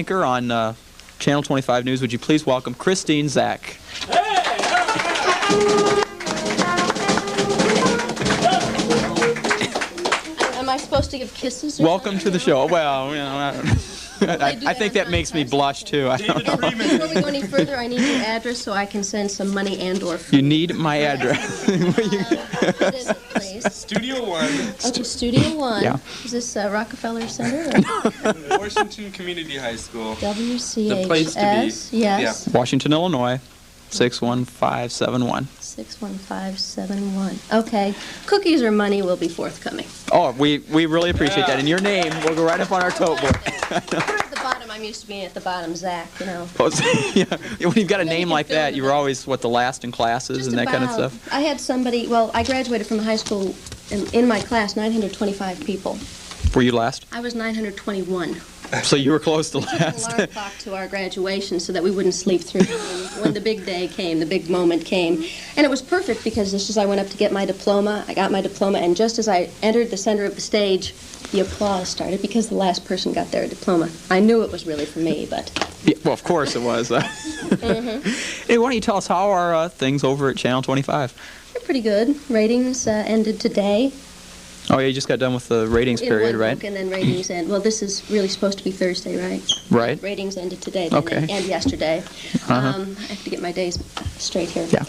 Anchor on Channel 25 News. Would you please welcome Christine Zak? Am I supposed to give kisses? Welcome to the show. Well, you know, I think that makes me blush too. I don't know. Before we go any further, I need your address so I can send some money and/or food. You need my address. What is it, please? Studio 1. Okay, Studio 1. Yeah. Is this Rockefeller Center? Washington Community High School. WCHS. The place to be. Yes. Washington, Illinois, 61571. 61571. Okay. Cookies or money will be forthcoming. Oh, we really appreciate that. And your name will go right up on our tote board. We're at the bottom. I'm used to being at the bottom, Zach, you know. Yeah. When you've got a Then name you can like fill that, in you the were bit. always, what, the last in classes Just and that kind of about. stuff? I had somebody, well, I graduated from high school, in my class, 925 people. Were you last? I was 921. So you were close to We took an last. alarm clock to our graduation so that we wouldn't sleep through when the big day came, the big moment came. And it was perfect because just as I went up to get my diploma, I got my diploma, and just as I entered the center of the stage, the applause started because the last person got their diploma. I knew it was really for me, but... Yeah, well, of course it was. Hey, why don't you tell us how are things over at Channel 25? They're pretty good. Ratings ended today. Oh, yeah, you just got done with the ratings In period, one right? book, and then ratings end. Well, this is really supposed to be Thursday, right? Right. Ratings ended today, then Okay. and yesterday. Uh-huh. I have to get my days straight here. Yeah.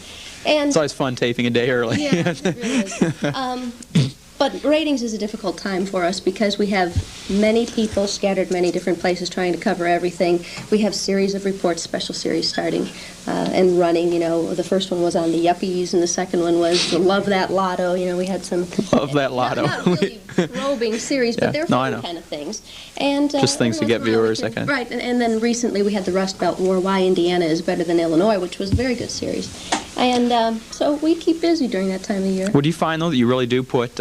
And It's always fun taping a day early. yeah, it really is. But ratings is a difficult time for us because we have many people scattered many different places trying to cover everything. We have series of reports, special series starting and running. You know, the first one was on the yuppies, and the second one was the Love That Lotto. You know, we had some Love that lotto. Not really probing series, Yeah. but they're No, I fun know. kind of things. And Just things to every get once in a while we viewers, can- that kind of- Right, and then recently we had the Rust Belt War, Why Indiana is Better Than Illinois, which was a very good series. And so we keep busy during that time of year. Would you find, though, that you really do put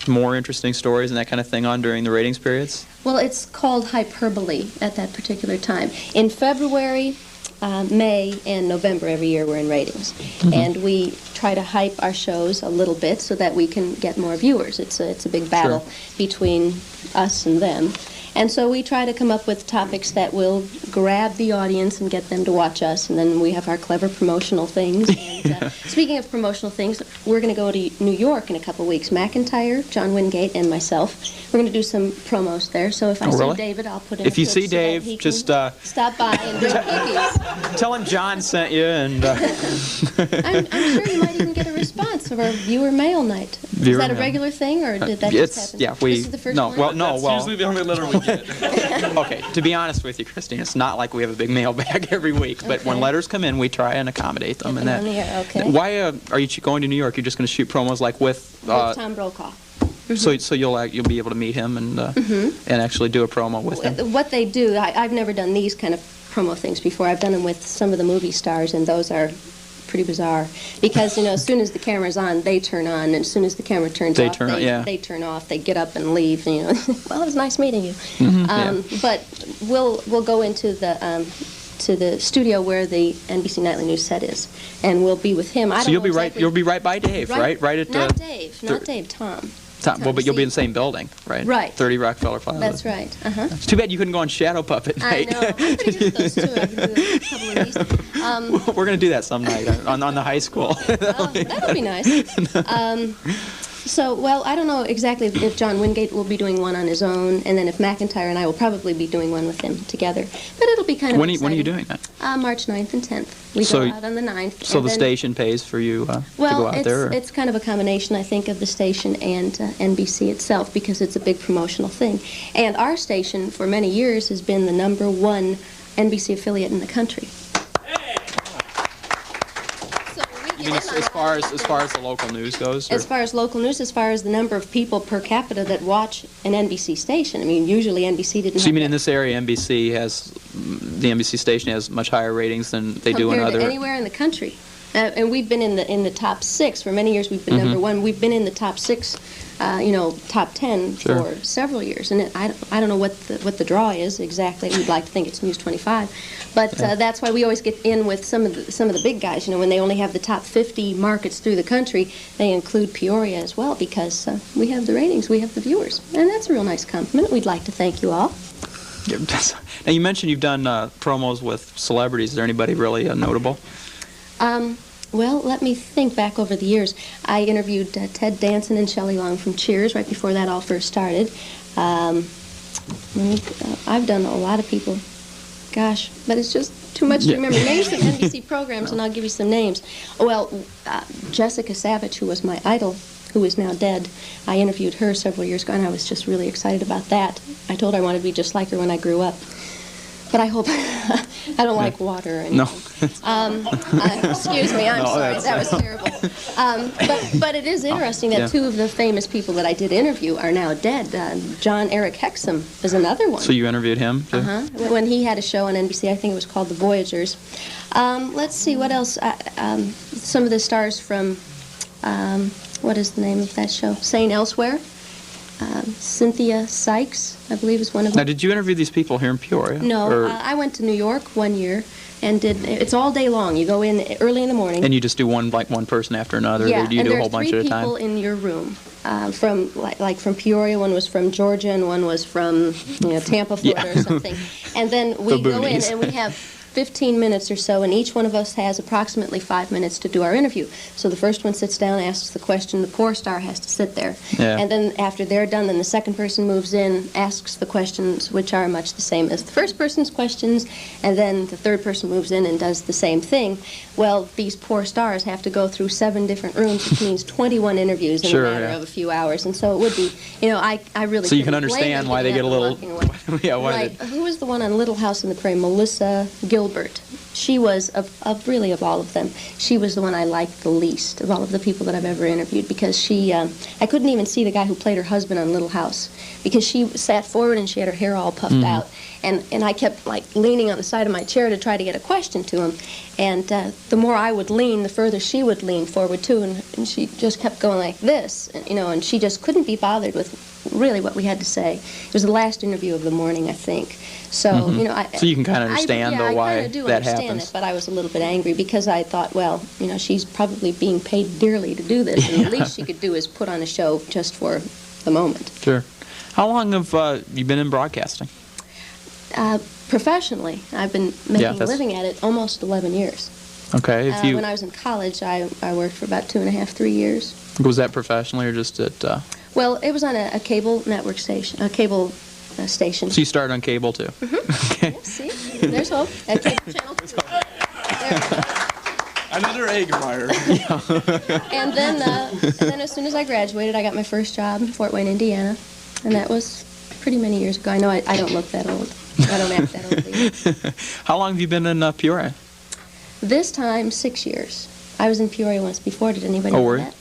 more interesting stories and that kind of thing on during the ratings periods? Well, it's called hyperbole at that particular time. In February, May, and November every year we're in ratings. And we try to hype our shows a little bit so that we can get more viewers. It's a big battle between us and them. And so we try to come up with topics that will grab the audience and get them to watch us. And then we have our clever promotional things. And, speaking of promotional things, we're going to go to New York in a couple weeks. McIntyre, John Wingate, and myself. We're going to do some promos there. So if I see really? David, I'll put him. If you a see clip so that Dave, he can just stop by and bring cookies. tell him John sent you, and I'm sure you might even get a response for our viewer mail night. Viewer Is that a mail. regular thing, or did that it's just happen? yeah we This is the first no one? well no That's well usually the only letter we get. okay, to be honest with you, Christine, it's not like we have a big mailbag every week, but when Okay. letters come in, we try and accommodate them. Get And them that. on the air, okay. Why are you going to New York? You're just going to shoot promos like with With Tom Brokaw. so you'll be able to meet him and actually do a promo with him. What they do, I've never done these kind of promo things before. I've done them with some of the movie stars, and those are pretty bizarre because, you know, as soon as the camera's on, they turn on, and as soon as the camera turns They off, turn on, yeah. they turn off. They get up and leave. You know, well, it was nice meeting you. Yeah. But we'll go into the to the studio where the NBC Nightly News set is, and we'll be with him. I So don't you'll know be exactly- right by Dave, right at not Dave, Tom. Tom, well, but you'll be in the See? same building, right? Right. 30 Rockefeller Plaza. That's right. It's too bad you couldn't go on Shadow Puppet I night. know. I'm pretty good at those too. I've been doing a couple of these. We're going to do that some night on the high school. Oh, that'll be nice. So, well, I don't know exactly if John Wingate will be doing one on his own, and then if McIntyre and I will probably be doing one with him together. But it'll be kind of When are you exciting. doing that? March 9th and 10th. We So- go out on the 9th. So and the then- station pays for you to Well, go out there? Or? it's kind of a combination, I think, of the station and NBC itself because it's a big promotional thing. And our station, for many years, has been the #1 NBC affiliate in the country. So we You mean get in as on far all as far as the local news goes? Or? As far as local news, as far as the number of people per capita that watch an NBC station. I mean, usually NBC didn't So you have mean in that this area, the NBC station has much higher ratings than they do in compared other... to anywhere in the country. And we've been in the top 6 for many years. We've been #1. We've been in the top 6, top 10 Sure. for several years. And I don't know what the draw is exactly. We'd like to think it's News 25, but that's why we always get in with some of the big guys. You know, when they only have the top 50 markets through the country, they include Peoria as well because we have the ratings, we have the viewers, and that's a real nice compliment. We'd like to thank you all. Now, you mentioned you've done promos with celebrities. Is there anybody really notable? Well, let me think back over the years. I interviewed Ted Danson and Shelley Long from Cheers right before that all first started. I've done a lot of people. Gosh, but it's just too much to remember. Name some NBC programs, and I'll give you some names. Well, Jessica Savage, who was my idol, who is now dead, I interviewed her several years ago, and I was just really excited about that. I told her I wanted to be just like her when I grew up. But I hope I don't like water or anything. No. Excuse me, I'm sorry. That was terrible. But it is interesting that two of the famous people that I did interview are now dead. John Eric Hexum is another one. So you interviewed him, too? When he had a show on NBC, I think it was called The Voyagers. Let's see, what else? Some of the stars from, what is the name of that show? St. Elsewhere. Cynthia Sykes, I believe, is one of them. Now, did you interview these people here in Peoria? No, I went to New York one year and it's all day long. You go in early in the morning. And you just do one person after another? Yeah, or do you do a whole bunch at a time? and there's 3 people in your room. From Peoria, one was from Georgia, and one was from Tampa, Florida, or something. And then we go in and we have 15 minutes or so, and each one of us has approximately 5 minutes to do our interview. So the first one sits down, asks the question, the poor star has to sit there. Yeah. And then after they're done, then the second person moves in, asks the questions, which are much the same as the first person's questions, and then the third person moves in and does the same thing. Well, these poor stars have to go through 7 different rooms, which means 21 interviews in a matter of a few hours. And so it would be, I really. So you can understand why they get a little. Who was the one on Little House on the Prairie? Melissa Gilbert. She was, really of all of them, she was the one I liked the least of all of the people that I've ever interviewed, because she, I couldn't even see the guy who played her husband on Little House, because she sat forward and she had her hair all puffed out, and I kept leaning on the side of my chair to try to get a question to him, and the more I would lean, the further she would lean forward too, and she just kept going like this, and she just couldn't be bothered with really what we had to say. It was the last interview of the morning, I think. So, so you can kind of understand why I do that understand happens. it, but I was a little bit angry because I thought, well, she's probably being paid dearly to do this, and the least she could do is put on a show just for the moment. Sure. How long have you been in broadcasting? Professionally, I've been making a living at it almost 11 years. Okay. When I was in college, I worked for about 2.5, 3 years. Was that professionally or just at... Well, it was on a cable network station, a cable station. So you started on cable, too? Okay. Yeah, see? There's hope. At Cable Channel 3. There we go. Another egg Meyer. And then as soon as I graduated, I got my first job in Fort Wayne, Indiana. And that was pretty many years ago. I know I don't look that old. I don't act that old either. How long have you been in Peoria? This time, 6 years. I was in Peoria once before. Did anybody know that?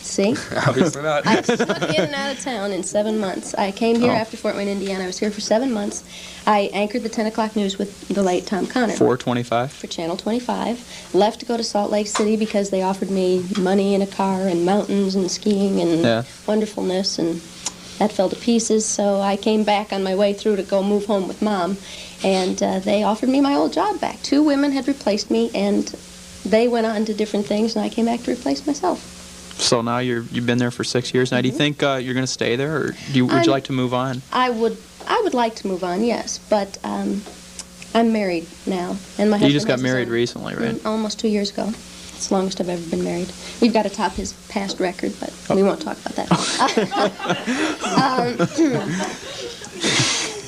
See? Obviously not. I snuck in and out of town in 7 months. I came here after Fort Wayne, Indiana. I was here for 7 months. I anchored the 10 o'clock news with the late Tom Connor. 425? For Channel 25. Left to go to Salt Lake City because they offered me money in a car and mountains and skiing and wonderfulness, and that fell to pieces. So I came back on my way through to go move home with Mom, and they offered me my old job back. 2 women had replaced me, and they went on to different things, and I came back to replace myself. So now you've been there for 6 years. Now, do you think you're going to stay there, or would you like to move on? I would like to move on, yes, but I'm married now, and my husband. You just got married recently, right? Almost 2 years ago. It's the longest I've ever been married. We've got to top his past record, but we won't talk about that.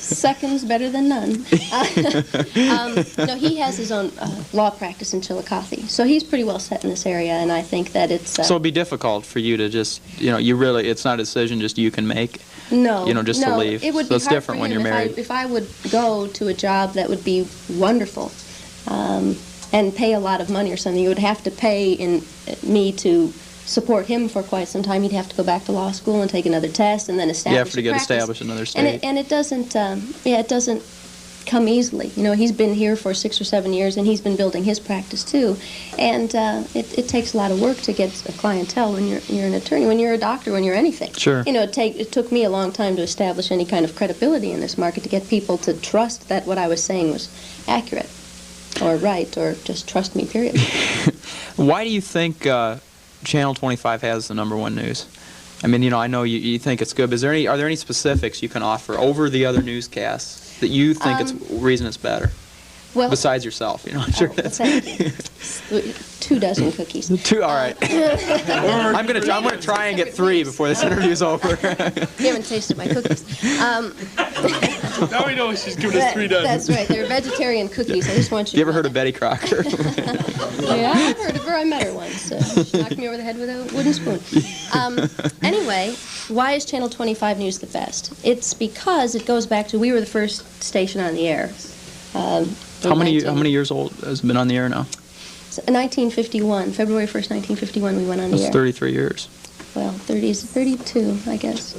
Seconds better than none. No, he has his own law practice in Chillicothe, so he's pretty well set in this area, and I think that it's... So it'd be difficult for you to just, it's not a decision just you can make, no, to leave. It would so be it's hard different for when him you're married. if I would go to a job that would be wonderful and pay a lot of money or something. You would have to pay me to support him for quite some time. He'd have to go back to law school and take another test and then establish You have to get established in another state. And it doesn't, it doesn't come easily. He's been here for 6 or 7 years, and he's been building his practice too. And it takes a lot of work to get a clientele when you're an attorney, when you're a doctor, when you're anything. Sure. It took me a long time to establish any kind of credibility in this market, to get people to trust that what I was saying was accurate or right, or just trust me, period. Why do you think Channel 25 has the #1 news? I mean, I know you think it's good, but are there any specifics you can offer over the other newscasts that you think it's reason it's better? Well, Besides yourself, I'm sure that's... thank you. 2 dozen cookies. 2, all right. I'm gonna try and get 3 before this interview's over. You haven't tasted my cookies. Now we know she's giving us 3 dozen. That's right. They're vegetarian cookies. I just want you. You ever heard of Betty Crocker? Yeah, I've heard of her. I met her once. She knocked me over the head with a wooden spoon. Anyway, why is Channel 25 News the best? It's because it goes back to we were the first station on the air. How many years old has it been on the air now? 1951, February 1st, 1951, we went on the air. That's 33 years. Well, 32, I guess.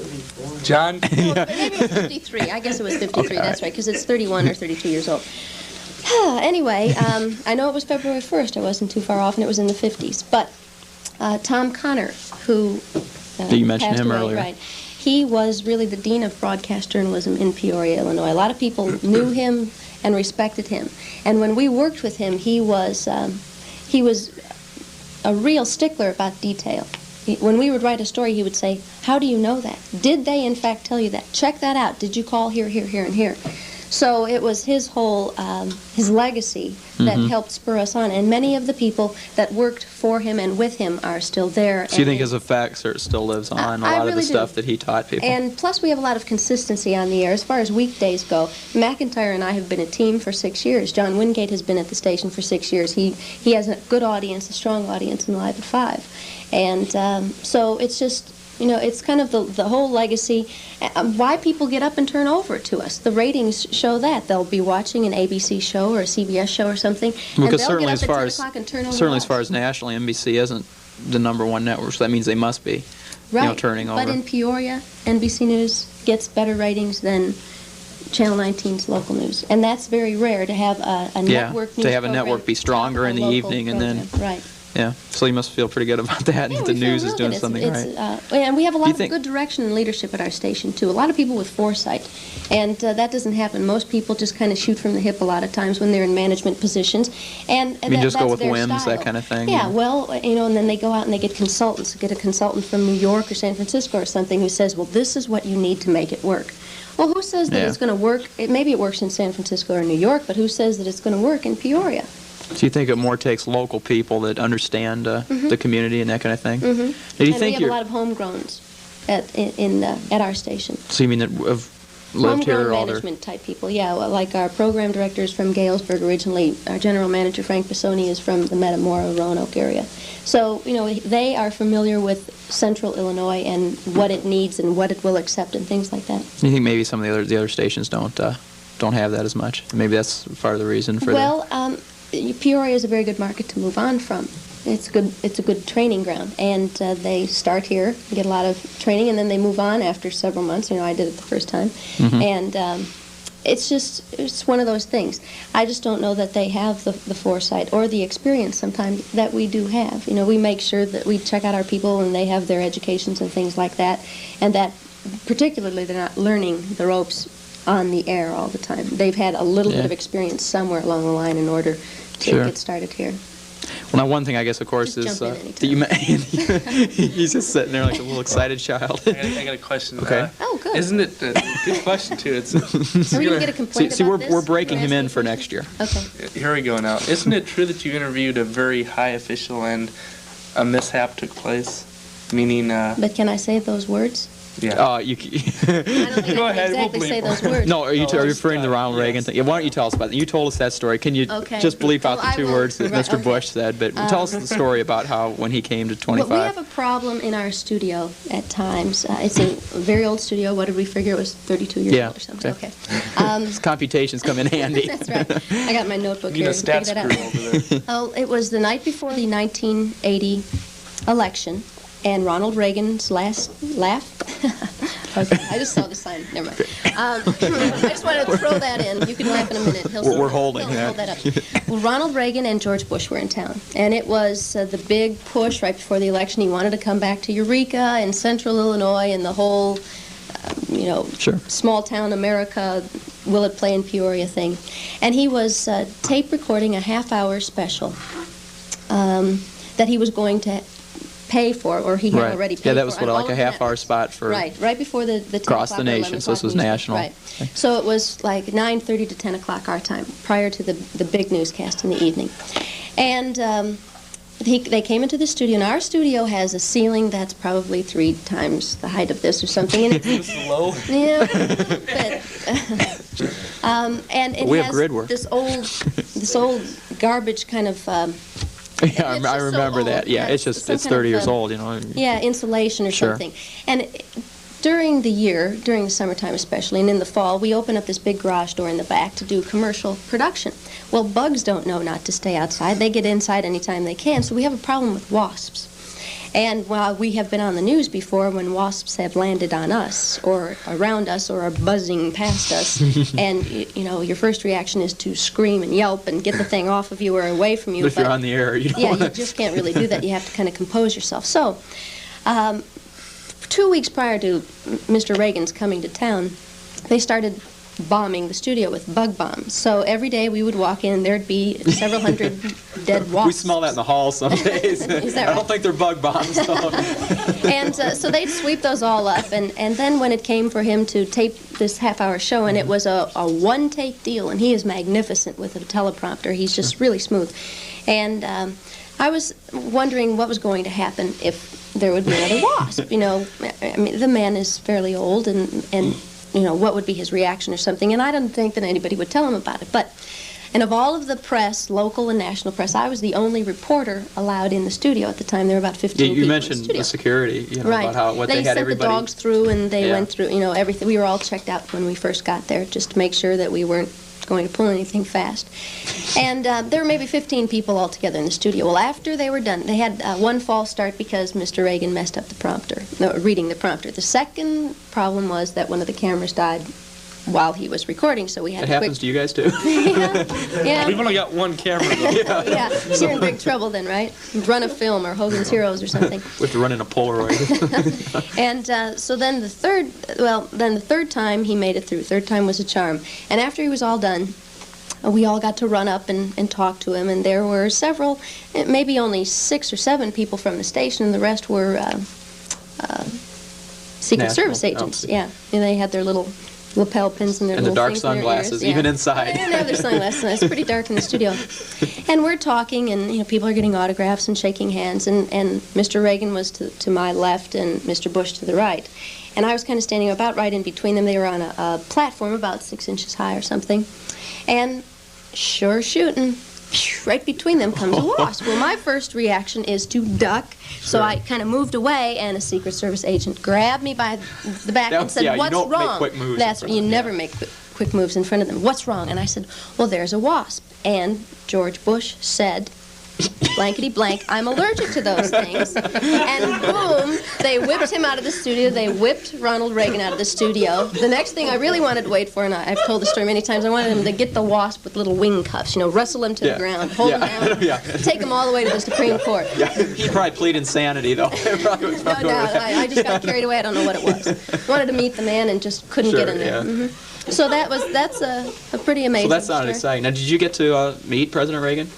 John? Well, maybe it was 53. I guess it was 53. Okay. That's right, because it's 31 or 32 years old. Anyway, I know it was February 1st. I wasn't too far off, and it was in the 50s. But Tom Connor, who you mentioned passed him away, earlier. right? He was really the dean of broadcast journalism in Peoria, Illinois. A lot of people knew him and respected him. And when we worked with him, he was a real stickler about detail. When we would write a story, he would say, "How do you know that? Did they in fact tell you that? Check that out. Did you call here, here, here, and here?" So it was his whole, his legacy that helped spur us on. And many of the people that worked for him and with him are still there. So you think his effect still lives on a lot of the stuff that he taught people? And plus we have a lot of consistency on the air. As far as weekdays go, McIntyre and I have been a team for 6 years. John Wingate has been at the station for 6 years. He has a good audience, a strong audience in Live at 5. And so it's just... it's kind of the whole legacy. Why people get up and turn over to us. The ratings show that. They'll be watching an ABC show or a CBS show or something, and they'll certainly get up at 10 o'clock and turn over certainly to as far us. as nationally, NBC isn't the #1 network, so that means they must be turning over. But in Peoria, NBC News gets better ratings than Channel 19's local news. And that's very rare to have a network news to have a program network be stronger in the local evening program. and then... Right. Yeah, so you must feel pretty good about that, Yeah, that the we feel news is real doing good. something right. And we have a lot of think- good direction and leadership at our station, too. A lot of people with foresight. And that doesn't happen. Most people just kind of shoot from the hip a lot of times when they're in management positions. And You mean just go that's with their whims, style. that kind of thing? Yeah, well, and then they go out and they get consultants. Get a consultant from New York or San Francisco or something who says, well, this is what you need to make it work. Well, who says that it's going to work? Maybe it works in San Francisco or New York, but who says that it's going to work in Peoria? So you think it more takes local people that understand the community and that kind of thing? Do you And think we have a lot of homegrowns at our station. So you mean that have lived here Homegrown all their... management type people, yeah. Well, like our program director is from Galesburg originally. Our general manager, Frank Pisoni, is from the Metamora, Roanoke area. So, they are familiar with central Illinois and what it needs and what it will accept and things like that. You think maybe some of the other stations don't have that as much? Maybe that's part of the reason for Peoria is a very good market to move on from. It's good. It's a good training ground, and they start here, get a lot of training, and then they move on after several months. I did it the first time, and it's one of those things. I just don't know that they have the foresight or the experience sometimes that we do have. We make sure that we check out our people and they have their educations and things like that, and that particularly they're not learning the ropes on the air all the time. They've had a little bit of experience somewhere along the line in order to get started here. Well, now one thing I guess, of course, Just is jump in that he's just sitting there like a little excited child. I got a question. Okay. Oh, good. Isn't it a good question too? It's Are we going to get a complaint See, about this? we're breaking him in Asking for questions? next year. Okay. here we go now. Isn't it true that you interviewed a very high official and a mishap took place? Meaning, But can I say those words? yeah. You... I don't think Go I ahead, can we'll exactly say bleep. those words. No, are you referring to the Ronald Reagan yes. thing? Yeah, why don't you tell us about that? You told us that story. Can you Okay. just bleep out Well, the I two will. words that Right, Mr. okay. Bush said? But tell us the story about how when he came to 25. Well, we have a problem in our studio at times. It's a very old studio. What did we figure? It was 32 years old or something. Okay. His computations come in handy. That's right. I got my notebook You here. need a to figure stats that out. guru over there. Oh, it was the night before the 1980 election, and Ronald Reagan's last laugh. Okay, I just saw the sign. Never mind. I just wanted to throw that in. You can laugh in a minute. We're holding he'll that. hold that up. Well, Ronald Reagan and George Bush were in town, and it was the big push right before the election. He wanted to come back to Eureka and Central Illinois and the whole, small town America, will it play in Peoria thing. And he was tape recording a half-hour special that he was going to pay for, or he had Right. already paid Yeah, that for. was on what, all like of a the half-hour networks. spot for Right before the 10 across the o'clock or 11 nation, so this o'clock was news. national. Right. Okay. So it was like 9:30 to 10 o'clock our time, prior to the big newscast in the evening. And they came into the studio, and our studio has a ceiling that's probably 3 times the height of this or something. And it's Low. yeah, but, and it We have has grid work. this old garbage kind of Yeah, it's I just so remember old. that. Yeah, Yeah, it's just some it's kind of, 30 years old, you know. yeah, insulation or Sure. something. And during the year, during the summertime especially, and in the fall, we open up this big garage door in the back to do commercial production. Well, bugs don't know not to stay outside. They get inside anytime they can, so we have a problem with wasps. And while we have been on the news before when wasps have landed on us or around us or are buzzing past us, and you know your first reaction is to scream and yelp and get the thing off of you or away from you. But if you're on the air, you don't yeah, wanna... you just can't really do that. You have to kind of compose yourself. So, 2 weeks prior to Mr. Reagan's coming to town, they started bombing the studio with bug bombs. So every day we would walk in, there'd be several hundred dead wasps. We smell that in the hall some days. Is that I don't right? think they're bug bombs, though. And so they'd sweep those all up, and then when it came for him to tape this half-hour show, and it was a one-take deal, and he is magnificent with a teleprompter. He's just really smooth. And I was wondering what was going to happen if there would be another wasp. You know, I mean, the man is fairly old, and you know, what would be his reaction or something, and I didn't think that anybody would tell him about it. And of all of the press, local and national press, I was the only reporter allowed in the studio at the time. There were about 15 people You in the mentioned studio. the security, you know, Right. about what they had sent everybody... the dogs through, and they Yeah. went through, you know, everything. We were all checked out when we first got there, just to make sure that we weren't going to pull anything fast. And there were maybe 15 people altogether in the studio. Well, after they were done, they had one false start because Mr. Reagan messed up the prompter, reading the prompter. The second problem was that one of the cameras died while he was recording, so we had It to happens to you guys, too? yeah. We've only got one camera, though. Yeah, you're in big trouble then, right? Run a film or Hogan's Heroes or something. We have to run in a Polaroid. And so then the third time he made it through. Third time was a charm. And after he was all done, we all got to run up and talk to him, and there were several, maybe only 6 or 7 people from the station, and the rest were Secret National. Service agents. Oh. Yeah, and they had their little lapel pins and their And the little dark things in their sunglasses, ears. even Yeah. inside. They didn't have their sunglasses. It's pretty dark in the studio. And we're talking, and you know, people are getting autographs and shaking hands, and Mr. Reagan was to my left and Mr. Bush to the right. And I was kind of standing about right in between them. They were on a platform about 6 inches high or something. And sure shooting, right between them comes a wasp. Well, my first reaction is to duck. So I kind of moved away, and a Secret Service agent grabbed me by the back and said, Yeah, you "What's don't make wrong?" quick moves in That's front of you them, never yeah. make quick moves in front of them. What's wrong? And I said, "Well, there's a wasp." And George Bush said, blankety blank, "I'm allergic to those things." And boom, they whipped him out of the studio. They whipped Ronald Reagan out of the studio. The next thing I really wanted to wait for, and I've told the story many times, I wanted him to get the wasp with little wing cuffs, you know, wrestle him to the ground, hold him down, Yeah. take him all the way to the Supreme Court. Yeah, he'd probably plead insanity, though. No doubt. I just got carried away. I don't know what it was. Wanted to meet the man and just couldn't Sure, get in there. yeah. So that's a pretty amazing So that sounded story. exciting. Now, did you get to meet President Reagan?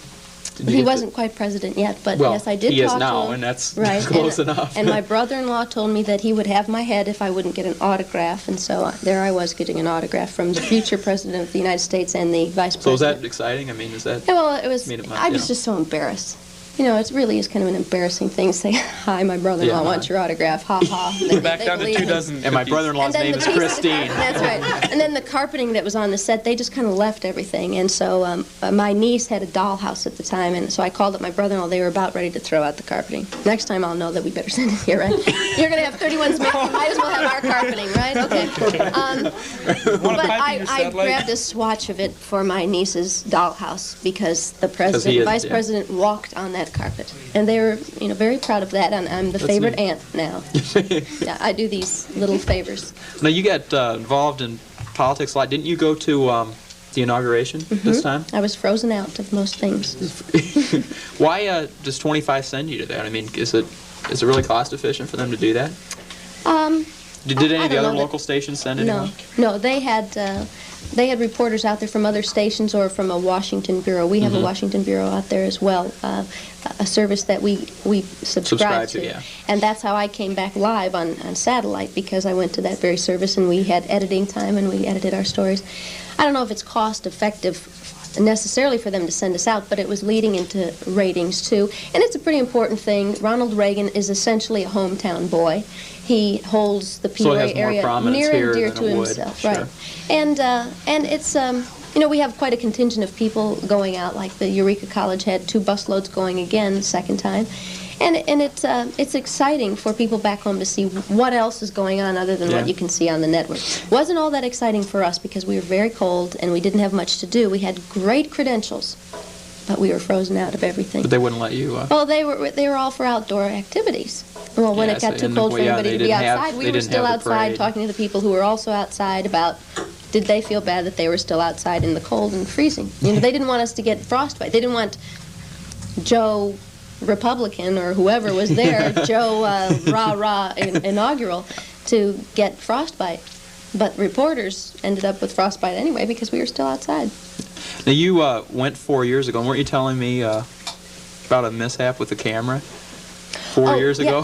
Did you He get to- wasn't quite president yet, but Well, yes, I did he is talk now, to him. and that's right. close and, enough. And my brother-in-law told me that he would have my head if I wouldn't get an autograph, and so there I was getting an autograph from the future president of the United States and the vice So is president. that exciting? I mean, is that... Yeah, well, it was. I mean, it might- I you was know. just so embarrassed. You know, it really is kind of an embarrassing thing to say, "Hi, my brother-in-law Yeah. wants your autograph." Ha ha. We're back down to believe 2 me. dozen. And my cookies. brother-in-law's And then name the is piece of the Christine. That's right. And then the carpeting that was on the set, they just kind of left everything. And so my niece had a dollhouse at the time, and so I called up my brother-in-law. They were about ready to throw out the carpeting. Next time I'll know that we better send it here, right? You're going to have 31's make. You might as well have our carpeting, right? Okay. But I grabbed a swatch of it for my niece's dollhouse because the president, vice president walked on that carpet. And they were, you know, very proud of that, and I'm the favorite neat. aunt now. Yeah, I do these little favors. Now, you got involved in politics a lot. Didn't you go to the inauguration this time? I was frozen out of most things. Why does 25 send you to that? I mean, is it really cost efficient for them to do that? Did any I of the don't other know that- local stations send anyone? No, they had reporters out there from other stations or from a Washington bureau. We have a Washington bureau out there as well, a service that we subscribe to. Yeah. And that's how I came back live on satellite, because I went to that very service and we had editing time and we edited our stories. I don't know if it's cost effective necessarily for them to send us out, but it was leading into ratings too. And it's a pretty important thing. Ronald Reagan is essentially a hometown boy. He holds the So it has Peoria more area prominence near here and dear than to it would, himself, sure. right? And it's we have quite a contingent of people going out. Like the Eureka College had 2 busloads going again the second time, and it's exciting for people back home to see what else is going on other than what you can see on the network. Wasn't all that exciting for us because we were very cold and we didn't have much to do. We had great credentials, but we were frozen out of everything. But they wouldn't let you. Well, they were all for outdoor activities. Well, when it got too cold for anybody to be outside, we were still outside talking to the people who were also outside about did they feel bad that they were still outside in the cold and freezing. You know, they didn't want us to get frostbite. They didn't want Joe Republican or whoever was there, Joe rah-rah inaugural, to get frostbite. But reporters ended up with frostbite anyway because we were still outside. Now, you went 4 years ago, and weren't you telling me about a mishap with the camera? 4 years ago?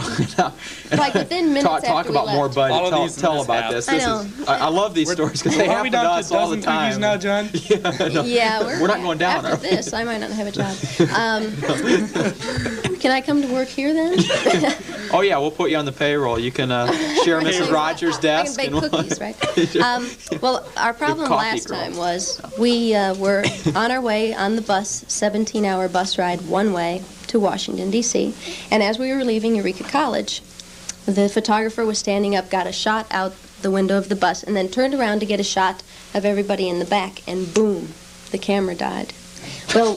Like within minutes Talk after we about left. more budget. All of these Tell about this. I know. I love these stories because they happen to us all the time. Now, John? Yeah, We're not going down, after are we? this, I might not have a job. Can I come to work here then? Oh yeah, we'll put you on the payroll. You can share Mrs. Rogers' desk. I can bake cookies, right? Well, our problem last time was we were on our way on the bus, 17-hour bus ride one way to Washington, D.C., and as we were leaving Eureka College, the photographer was standing up, got a shot out the window of the bus, and then turned around to get a shot of everybody in the back, and boom, the camera died. Well,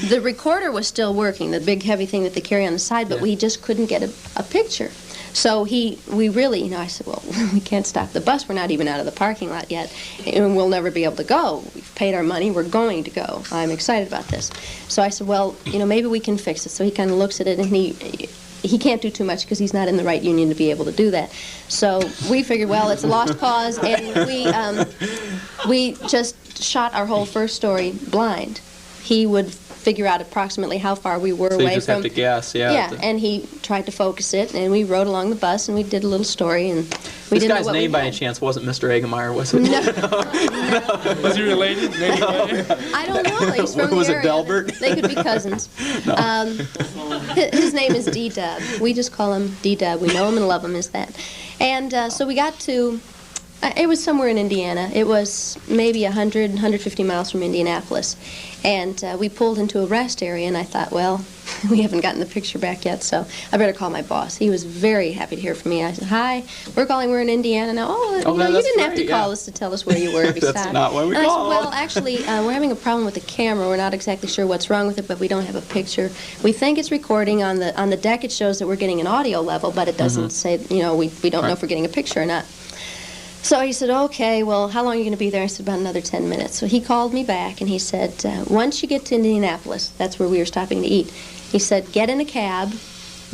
the recorder was still working, the big heavy thing that they carry on the side, but we just couldn't get a picture. So we really, I said, well, we can't stop the bus. We're not even out of the parking lot yet, and we'll never be able to go. We've paid our money. We're going to go. I'm excited about this. So I said, well, maybe we can fix it. So he kind of looks at it, and he can't do too much because he's not in the right union to be able to do that. So we figured, well, it's a lost cause, and we just shot our whole first story blind. He would figure out approximately how far we were So away you just from. have to guess, yeah. Yeah, and he tried to focus it, and we rode along the bus, and we did a little story, and we This didn't know guy's what name we by had. any chance wasn't Mr. Eggemeyer, was it? No, Was he related? I don't know. He's from Was the it area. Delbert? They could be cousins. His name is D-Dub. We just call him D-Dub. We know him and love him as that. And so we got to, it was somewhere in Indiana. It was maybe 100, 150 miles from Indianapolis. And we pulled into a rest area, and I thought, well, we haven't gotten the picture back yet, so I better call my boss. He was very happy to hear from me. I said, hi, we're in Indiana now. Oh, you that's didn't have to great, call yeah. us to tell us where you were. That's not why we and I called. said, well, actually, we're having a problem with the camera. We're not exactly sure what's wrong with it, but we don't have a picture. We think it's recording. On the deck, it shows that we're getting an audio level, but it doesn't say, we don't know if we're getting a picture or not. So he said, okay, well, how long are you going to be there? I said, about another 10 minutes. So he called me back, and he said, once you get to Indianapolis, that's where we were stopping to eat, he said, get in a cab,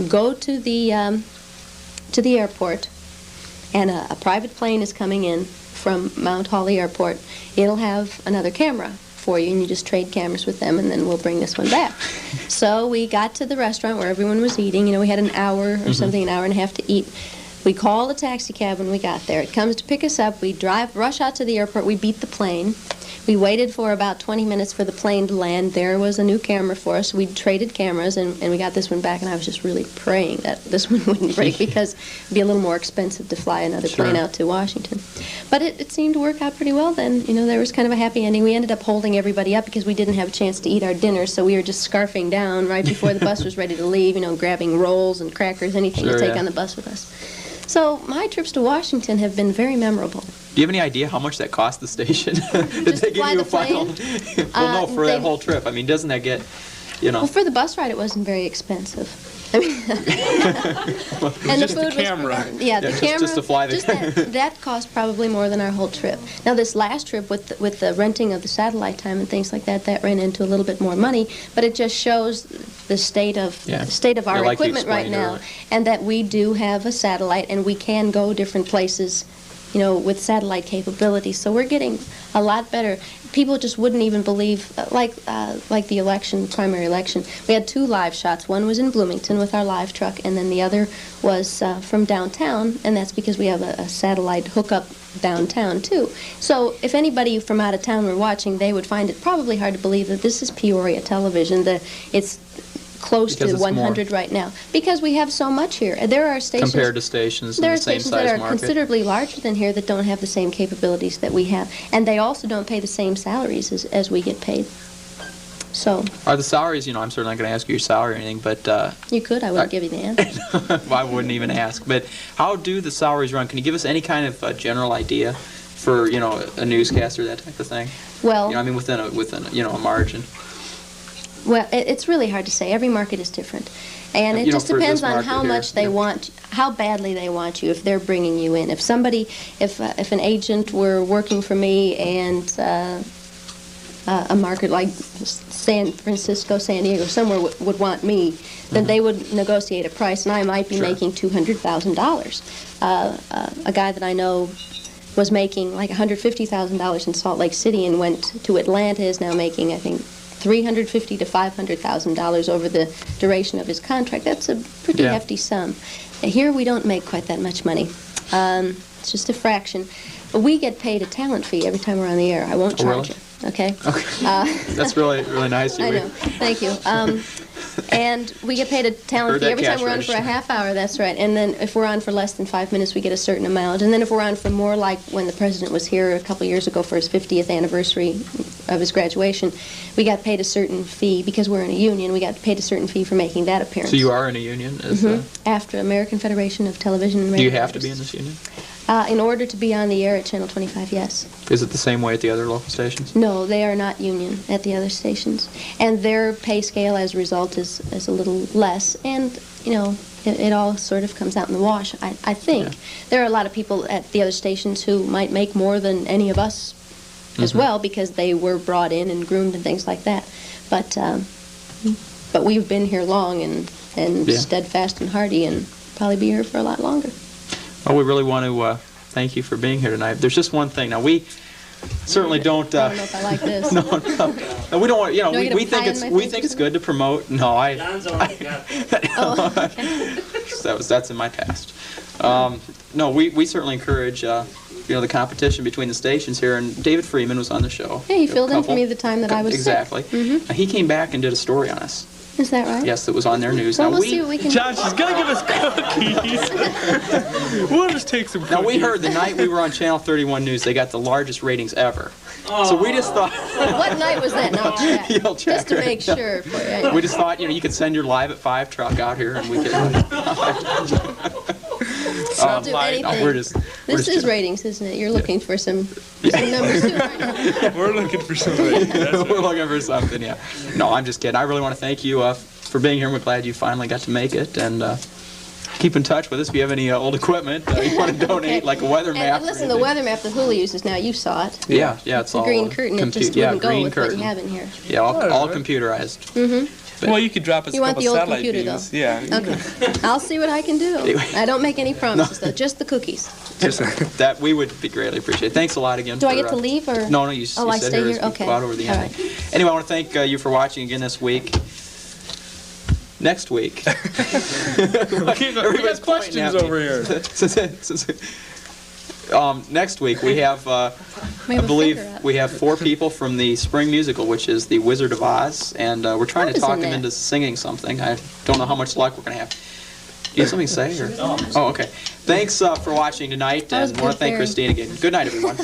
go to the airport, and a private plane is coming in from Mount Holly Airport. It'll have another camera for you, and you just trade cameras with them, and then we'll bring this one back. So we got to the restaurant where everyone was eating. We had an hour or something, an hour and a half to eat. We called a taxi cab when we got there. It comes to pick us up. We rush out to the airport. We beat the plane. We waited for about 20 minutes for the plane to land. There was a new camera for us. We traded cameras, and we got this one back, and I was just really praying that this one wouldn't break because it'd be a little more expensive to fly another plane out to Washington. But it seemed to work out pretty well then. There was kind of a happy ending. We ended up holding everybody up because we didn't have a chance to eat our dinner, so we were just scarfing down right before the bus was ready to leave, grabbing rolls and crackers, anything to take on the bus with us. So my trips to Washington have been very memorable. Do you have any idea how much that cost the station? Did Just they to give fly you the a final? plane? Well, no, for that whole trip. I mean, doesn't that get? you know. Well, for the bus ride, it wasn't very expensive. I mean, and just the food the camera. Was, yeah, the camera. Just to fly the that cost probably more than our whole trip. Now, this last trip with the renting of the satellite time and things like that ran into a little bit more money, but it just shows the state of our like equipment right now, and that we do have a satellite and we can go different places, you know, with satellite capabilities. So we're getting a lot better. People just wouldn't even believe, like the election, primary election. We had 2 live shots. One was in Bloomington with our live truck, and then the other was from downtown, and that's because we have a satellite hookup downtown too. So if anybody from out of town were watching, they would find it probably hard to believe that this is Peoria television. It's close to 100 right now because we have so much here. There are stations compared to stations in the same size that are market. considerably larger than here that don't have the same capabilities that we have, and they also don't pay the same salaries as we get paid. So are the salaries, you know, I'm certainly not going to ask you your salary or anything, but you could. I wouldn't give you the answer. Well, I wouldn't even ask. But how do the salaries run? Can you give us any kind of general idea for, you know, a newscaster, that type of thing? Well, you know, I mean, within you know, a margin. Well, it's really hard to say. Every market is different. And it just depends on how much they want, how badly they want you, if they're bringing you in. If an agent were working for me and a market like San Francisco, San Diego, somewhere would want me, then they would negotiate a price, and I might be making $200,000. A guy that I know was making like $150,000 in Salt Lake City and went to Atlanta, is now making, I think, $350,000 to $500,000 over the duration of his contract. That's a pretty hefty sum. Here we don't make quite that much money. It's just a fraction. But we get paid a talent fee every time we're on the air. I won't charge you. Okay? That's really nice of you. I know. Thank you. And we get paid a talent fee every time we're on for a half hour. That's right. And then if we're on for less than 5 minutes, we get a certain amount. And then if we're on for more, like when the president was here a couple years ago for his 50th anniversary of his graduation, we got paid a certain fee because we're in a union. We got paid a certain fee for making that appearance. So you are in a union? After American Federation of Television and Radio. Do you have to be in this union? In order to be on the air at Channel 25, yes. Is it the same way at the other local stations? No, they are not union at the other stations. And their pay scale, as a result, is a little less. And, you know, it all sort of comes out in the wash, I think. Yeah. There are a lot of people at the other stations who might make more than any of us as well because they were brought in and groomed and things like that. But we've been here long and steadfast and hardy and probably be here for a lot longer. Well, we really want to thank you for being here tonight. There's just one thing. Now, we certainly don't. I don't know if I like this. No, we don't want. You know, we think it's good to promote. No, John's already got that. Okay. That's in my past. No, we certainly encourage. You know, the competition between the stations here, and David Freeman was on the show. Yeah, he filled in for me the time that I was exactly. sick. He came back and did a story on us. Is that right? Yes, it was on their news. Well, now we'll see what we can do. John, she's gonna give us cookies. We'll just take some cookies. Now, we heard the night we were on Channel 31 News, they got the largest ratings ever. Oh. So we just thought... What night was that? No, check. You'll check. Just to make sure. We just thought, you know, you could send your Live at 5 truck out here and we could... I'll do anything. No, this is ratings, isn't it? You're looking for some numbers too right now. We're looking for some ratings. We're looking for something, yeah. No, I'm just kidding. I really want to thank you for being here. We're glad you finally got to make it. And keep in touch with us if you have any old equipment you want to donate, like a weather map. And listen, the weather map that Hula uses now, you saw it. Yeah, it's all... The green curtain, it just wouldn't go with what you have in here. Yeah, all computerized. Mm-hmm. Well, you could drop us a couple satellite computer, views. Though. Yeah. Okay. I'll see what I can do. Anyway. I don't make any promises, though. Just the cookies. That we would be greatly appreciated. Thanks a lot again. Do I get to leave or? No, you I sit stay here. here. Okay. Go out over the end. Right. Anyway, I want to thank you for watching again this week. Next week. Everybody's questions over here. Next week we have, I believe, we have 4 people from the Spring Musical, which is The Wizard of Oz, and we're trying to talk them into singing something. I don't know how much luck we're going to have. Do you have something to say? Or? Oh, okay. Thanks for watching tonight, and I want to thank Christine again. Good night, everyone.